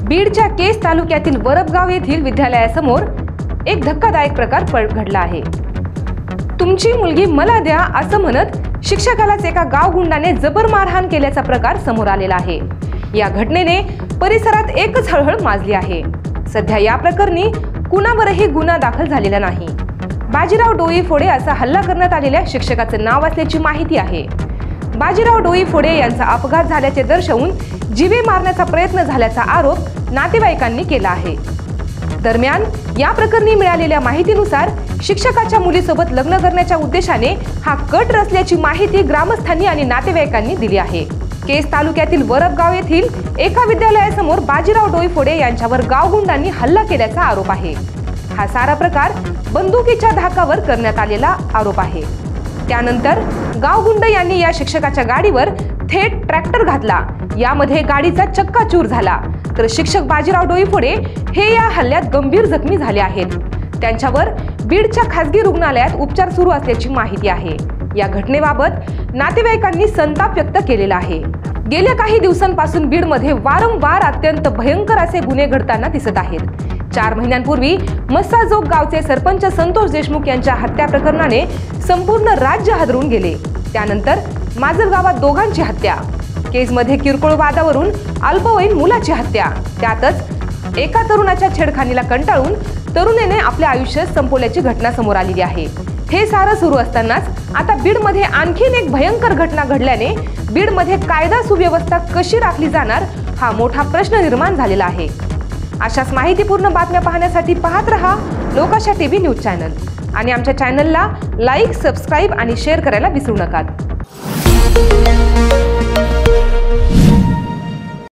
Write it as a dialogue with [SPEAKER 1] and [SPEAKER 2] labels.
[SPEAKER 1] बीडच्या केज तालुक्यातील वरपगाव येथील विद्यालयासमोर एक धक्कादायक प्रकार घडला आहे। तुमची मुलगी मला द्या असं म्हणत शिक्षकालाच एका गावगुंडाने जबर मारहाण केल्याचा प्रकार समोर आलेला आहे। या घटनेने परिसरात एकच हळहळ माजली आहे। सध्या या प्रकरणी कुणावरही गुन्हा दाखल झालेला नाही। बाजीराव डोईफोडे असा हल्ला करण्यात आलेल्या शिक्षकाचे नाव असल्याची माहिती आहे। बाजीराव डोईफोडे यांचा अपघात झाल्याचे दर्शवून जीवे मारण्याचा प्रयत्न झाल्याचा आरोप नातेवाईकांनी केला आहे। दरम्यान या प्रकरणी मिळालेल्या माहितीनुसार शिक्षकाच्या मुलीसोबत लग्न करण्याच्या उद्देशाने हा कट रचल्याची माहिती ग्रामस्थांनी आणि नातेवाईकांनी दिली आहे। केज तालुक्यातील वरपगाव येथील एका विद्यालयासमोर बाजीराव डोईफोडे यांच्यावर गावगुंडांनी हल्ला केल्याचा आरोप आहे। हा सारा प्रकार बंदुकीच्या धाकावर करण्यात आलेला आरोप आहे। त्यानंतर गावगुंड यांनी या शिक्षकाच्या गाडीवर थेट ट्रॅक्टर घातला। यामध्ये गाडीचा चक्काचूर झाला, तर शिक्षक बाजीराव डोईफोडे हे या हल्ल्यात गंभीर जखमी झाले आहेत। त्यांच्यावर बीडच्या खासगी रुग्णालयात उपचार सुरू असल्याची माहिती आहे। या घटनेबाबत नातेवाईकांनी संताप व्यक्त केलेला आहे। गेल्या काही दिवसांपासून बीडमध्ये वारंवार अत्यंत भयंकर असे गुन्हे घडताना दिसत आहेत। 4 महिन्यांपूर्वी मस्साजोग गावचे सरपंच संतोष देशमुख यांच्या हत्या प्रकरणाने संपूर्ण राज्य हादरून गेले। त्यानंतर माजल गावात दोघांची हत्या, केजमध्ये किरकोळ वादावरून अल्पवयीन मुलाची हत्या, त्यातच एका तरुणाच्या छेडखानीला कंटाळून तरुणीने आपले आयुष्य संपवल्याची घटना समोर आलेली आहे। हे सारं सुरू असतानाच आता बीडमध्ये आणखीन एक भयंकर घटना घडल्याने बीडमध्ये कायदा सुव्यवस्था कशी राखली जाणार हा मोठा प्रश्न निर्माण झालेला आहे। अशाच माहितीपूर्ण बातम्या पाहण्यासाठी पाहत रहा लोकाशा टीव्ही न्यूज चॅनल आणि आमच्या चॅनलला लाईक, सबस्क्राईब आणि शेअर करायला विसरू नका।